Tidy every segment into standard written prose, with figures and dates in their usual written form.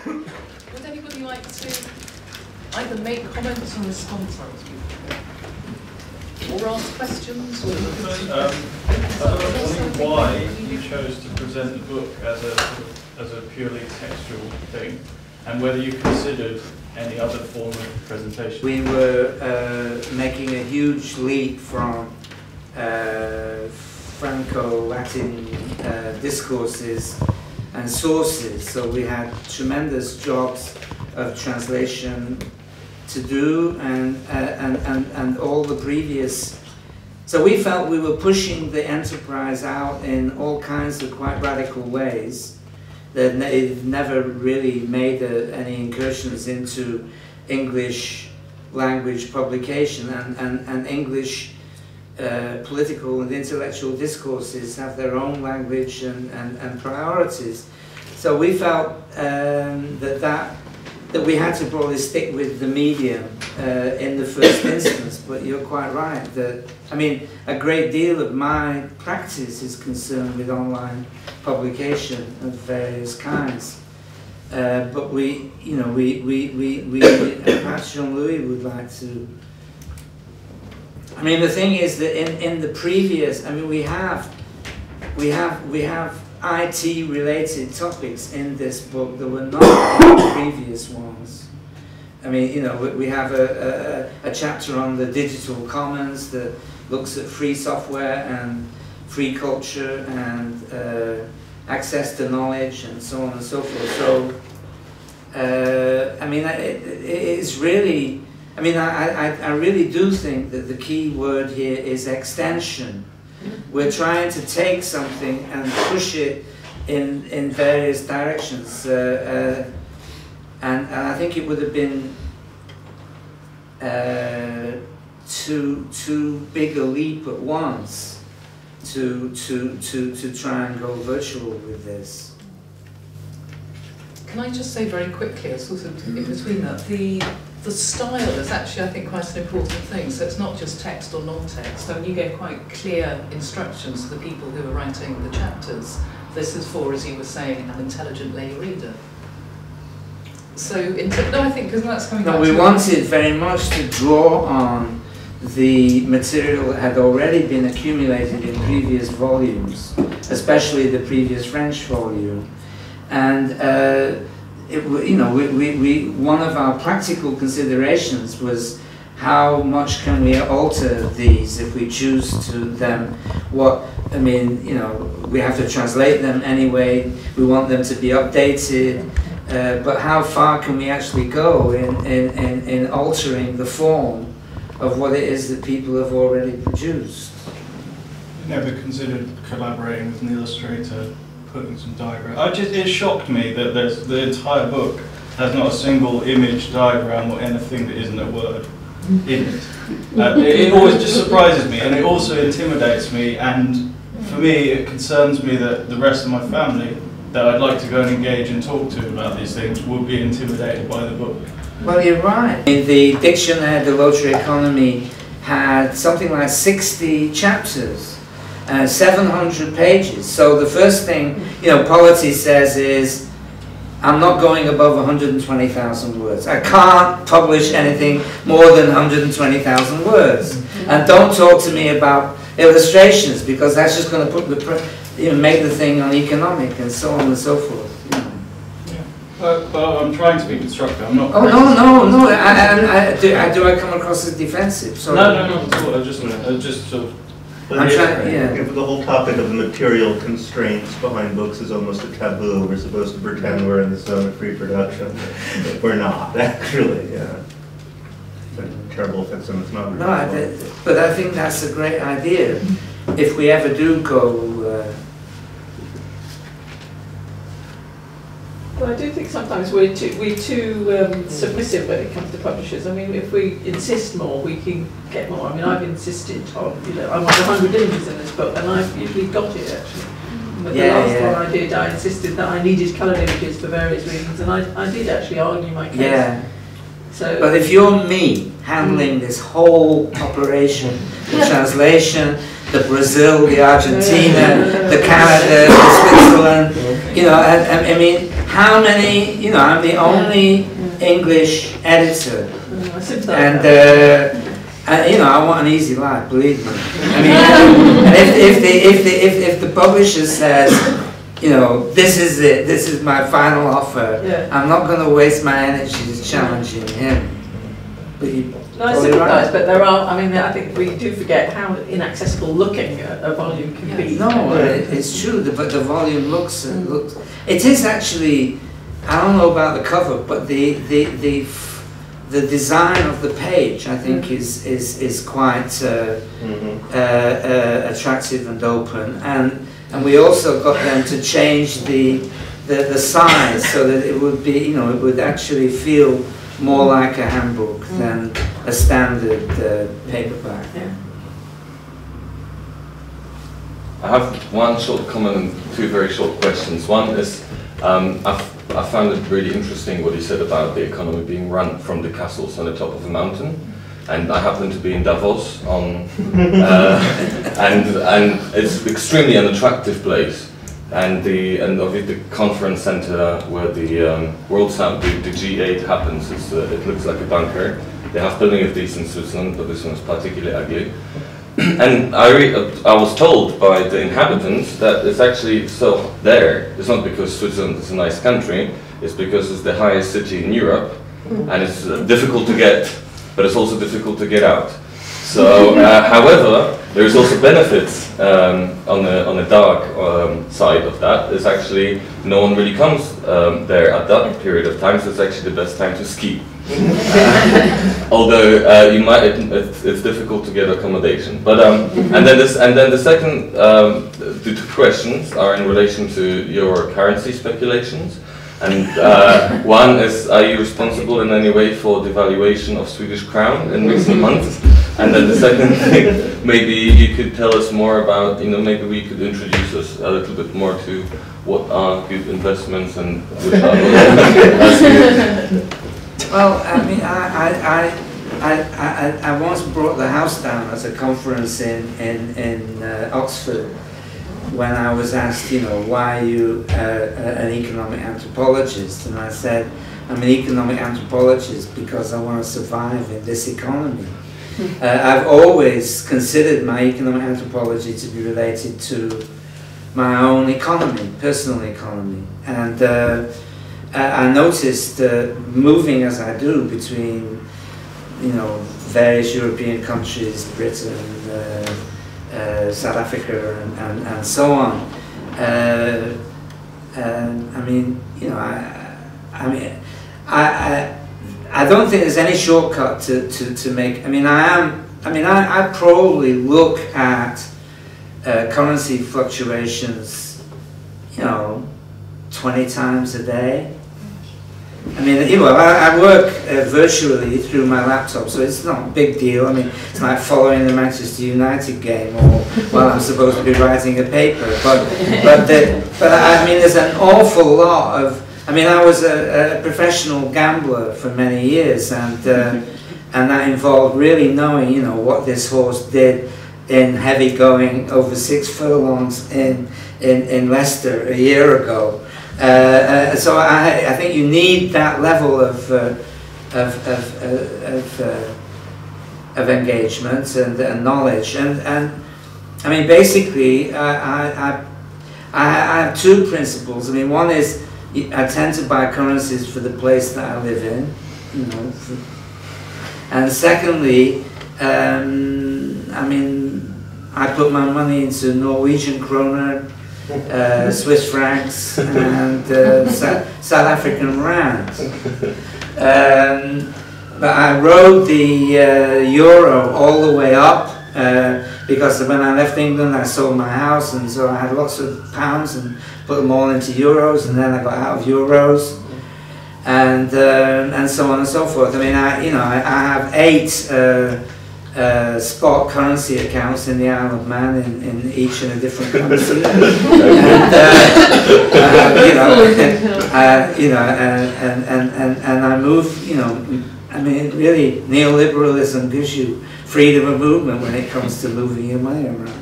Would anybody like to either make comments or respond to or ask questions? Or I was wondering why you chose to present the book as a purely textual thing, and whether you considered any other form of presentation. We were making a huge leap from Franco-Latin discourses and sources, so we had tremendous jobs of translation to do, and all the previous. So we felt we were pushing the enterprise out in all kinds of quite radical ways. They've never really made any incursions into English language publication, and English political and intellectual discourses have their own language and priorities. So we felt that we had to probably stick with the medium in the first instance, but you're quite right that, I mean, a great deal of my practice is concerned with online publication of various kinds. But we, you know, perhaps Jean-Louis would like to. I mean, the thing is that in the previous, I mean, we have IT-related topics in this book that were not in the previous ones. I mean, you know, we have a chapter on the digital commons that looks at free software and free culture and access to knowledge and so on and so forth. So, I mean, it's really, I mean, I really do think that the key word here is extension. We're trying to take something and push it in various directions, and I think it would have been too big a leap at once to try and go virtual with this. Can I just say very quickly, sort of in between that, the style is actually, I think, quite an important thing. So it's not just text or non-text. So you gave quite clear instructions to the people who are writing the chapters. This is for, as you were saying, an intelligent lay reader. So, no, I think, because that's coming back to... No, we wanted very much to draw on the material that had already been accumulated in previous volumes, especially the previous French volume. And you know, one of our practical considerations was how much can we alter these if we choose to them. What, I mean, you know, we have to translate them anyway, we want them to be updated, but how far can we actually go in altering the form of what it is that people have already produced? Never considered collaborating with an illustrator, putting some diagrams. It shocked me that the entire book has not a single image, diagram, or anything that isn't a word in it. It always just surprises me, and it also intimidates me, and for me it concerns me that the rest of my family that I'd like to go and engage and talk to about these things will be intimidated by the book. Well, you're right. The Dictionnaire de l'autre économie had something like 60 chapters. 700 pages. So the first thing, you know, Polity says is, I'm not going above 120,000 words. I can't publish anything more than 120,000 words. And don't talk to me about illustrations, because that's just going to put make the thing uneconomic and so on and so forth. You know. Yeah. But I'm trying to be constructive. I'm not. Oh no! Do I come across as defensive? Sorry. No, not at all. I just sort of. But if the whole topic of the material constraints behind books is almost a taboo, we're supposed to pretend we're in the zone of free production. We're not, actually. Yeah. It's a terrible offense, and it's not. No, but I think that's a great idea. If we ever do go. Well, I do think sometimes we're too submissive when it comes to publishers. I mean, if we insist more, we can get more. I mean, I've insisted on, you know, I want 100 images in this book, and I've usually got it actually. But the last one I did, I insisted that I needed coloured images for various reasons, and I did actually argue my case. Yeah. So, but if you're me handling this whole operation, the translation, the Brazil, the Argentina, the Canada, the Switzerland, you know, I mean, how many, you know, I'm the only English editor, and you know, I want an easy life, believe me. I mean, and if the publisher says, you know, this is it, this is my final offer, I'm not going to waste my energy challenging him. But you, no, I sympathise, but there are, I mean, I think we do forget how inaccessible looking a volume can be. No, it's true, but the volume looks, it is actually, I don't know about the cover, but the design of the page, I think, is quite attractive and open, and we also got them to change the size so that it would be, you know, it would actually feel more like a handbook than a standard paperback. Yeah. I have one short comment and two very short questions. One is, I found it really interesting what he said about the economy being run from the castles on the top of a mountain. And I happen to be in Davos on, and it's extremely unattractive place. And obviously the conference center where the World Summit, the G8 happens, it looks like a bunker. They have plenty of these in Switzerland, but this one is particularly ugly. And I was told by the inhabitants that it's actually so there. It's not because Switzerland is a nice country, it's because it's the highest city in Europe, and it's difficult to get, but it's also difficult to get out. So, however, there is also benefits on the dark side of that. It's actually no one really comes there at that period of time, so it's actually the best time to ski. Although you might, it's difficult to get accommodation. But and then the second, the two questions are in relation to your currency speculations. And one is, are you responsible in any way for the devaluation of Swedish crown in recent months? And then the second thing, maybe you could tell us more about, you know, maybe we could introduce us a little bit more to what are good investments and which are less good. Well, I mean, I once brought the house down at a conference in Oxford, when I was asked, you know, why are you an economic anthropologist? And I said, I'm an economic anthropologist because I want to survive in this economy. I've always considered my economic anthropology to be related to my own economy, personal economy. And I noticed, moving as I do between, you know, various European countries, Britain, South Africa, and so on. I mean, you know, I don't think there's any shortcut to make. I mean, I probably look at currency fluctuations, you know, 20 times a day. I mean, you know, I work virtually through my laptop, so it's not a big deal. I mean, it's like following the Manchester United game, or while I'm supposed to be writing a paper. But I mean, there's an awful lot of. I mean, I was a professional gambler for many years, and that involved really knowing, you know, what this horse did in heavy going over 6 furlongs in Leicester a year ago. So I think you need that level of engagement and knowledge, and I mean, basically I have two principles. I mean, one is I tend to buy currencies for the place that I live in, you know, and secondly, I mean, I put my money into Norwegian kroner, Swiss francs, and South African rands. But I rode the euro all the way up because when I left England I sold my house, and so I had lots of pounds and put them all into euros, and then I got out of euros, and so on and so forth. I mean, I have 8 spot currency accounts in the Isle of Man in each in a different currency, and I move. You know, I mean, really, neoliberalism gives you freedom of movement when it comes to moving your money around.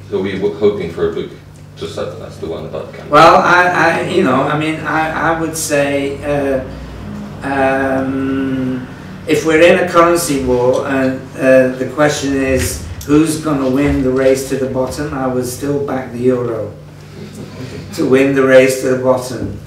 So we were hoping for a book. Just that's the one about the Well, I would say if we're in a currency war and the question is who's going to win the race to the bottom, I would still back the euro to win the race to the bottom.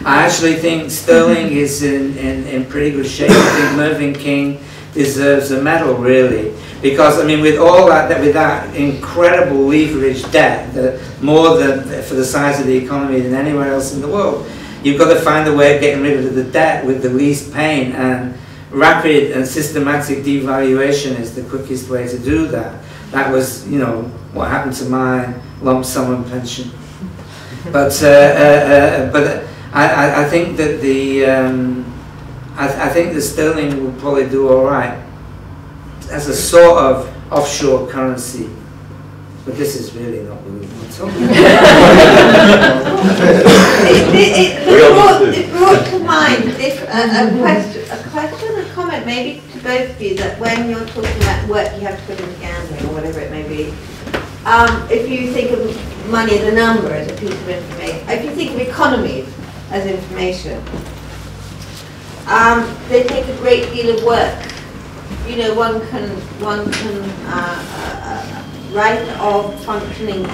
I actually think sterling is in pretty good shape. I think Mervyn King deserves a medal, really, because I mean, with all that, with that incredible leverage debt, more than for the size of the economy than anywhere else in the world, you've got to find a way of getting rid of the debt with the least pain, and rapid and systematic devaluation is the quickest way to do that. That was, you know, what happened to my lump sum pension. But I think that I think the sterling will probably do all right as a sort of offshore currency. But this is really not what we want to talk about. It brought to mind a question, a comment maybe to both of you, that when you're talking about work you have to put into gambling or whatever it may be, if you think of money as a number, as a piece of information, if you think of economies as information, they take a great deal of work. You know, one can write of functioning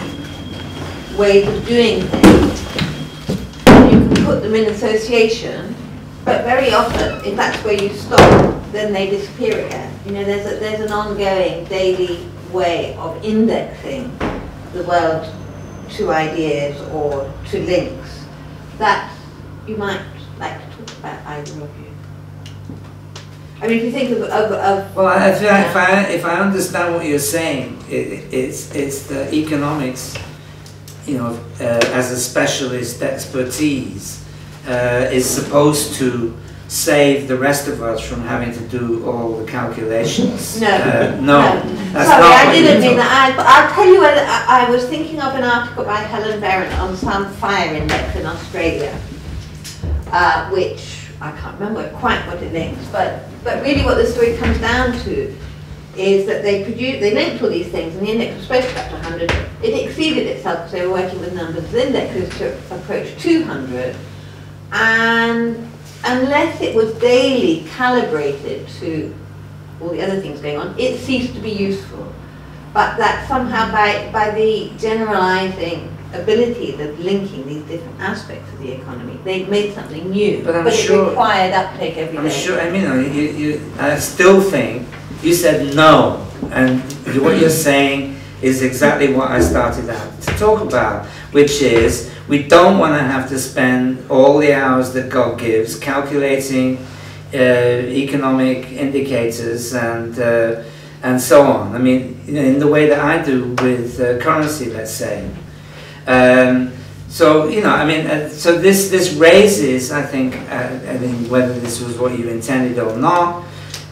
ways of doing things. You can put them in association, but very often, if that's where you stop, then they disappear again. You know, there's an ongoing daily way of indexing the world to ideas or to links that you might like to talk about, either of you. I mean, if you think of well, if I understand what you're saying, it's the economics, you know, as a specialist expertise, is supposed to save the rest of us from having to do all the calculations. No, that's sorry, not I didn't mean that. I'll tell you whether I was thinking of an article by Helen Barrett on some fire index in Australia, which I can't remember quite what it links, but really what the story comes down to is that they linked all these things, and the index was supposed to get up to 100. It exceeded itself because they were working with numbers of indexes to approach 200, and unless it was daily calibrated to all the other things going on, it ceased to be useful. But that somehow by the generalizing abilities of linking these different aspects of the economy, they made something new. But it required uptake every day. I'm sure. I mean, I still think you said no, and what you're saying is exactly what I started out to talk about, which is we don't want to have to spend all the hours that God gives calculating economic indicators and so on. I mean, in the way that I do with currency, let's say. So you know, I mean, so this raises, I think, whether this was what you intended or not,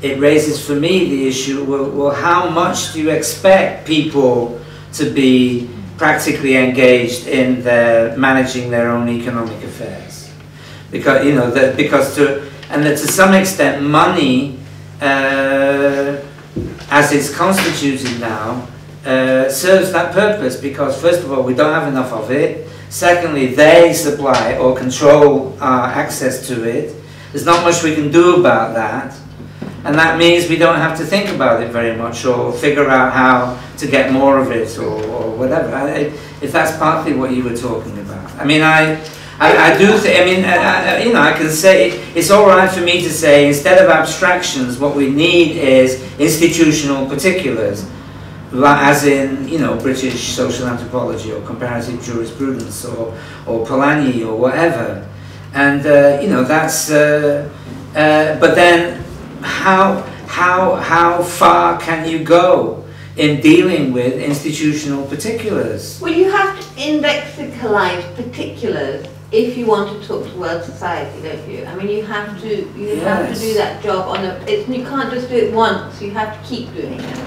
it raises for me the issue. Well, how much do you expect people to be practically engaged in managing their own economic affairs? Because you know that to some extent, money, as it's constituted now, serves that purpose, because first of all, we don't have enough of it. Secondly, they supply or control our access to it. There's not much we can do about that, and that means we don't have to think about it very much or figure out how to get more of it or whatever. If that's partly what you were talking about. I mean, I do think, I mean, you know, I can say it's all right for me to say, instead of abstractions, what we need is institutional particulars, as in, you know, British social anthropology or comparative jurisprudence or Polanyi or whatever. And, you know, that's, but then how far can you go in dealing with institutional particulars? Well, you have to indexicalize particulars if you want to talk to world society, don't you? I mean, you have to do that job on you can't just do it once. You have to keep doing it.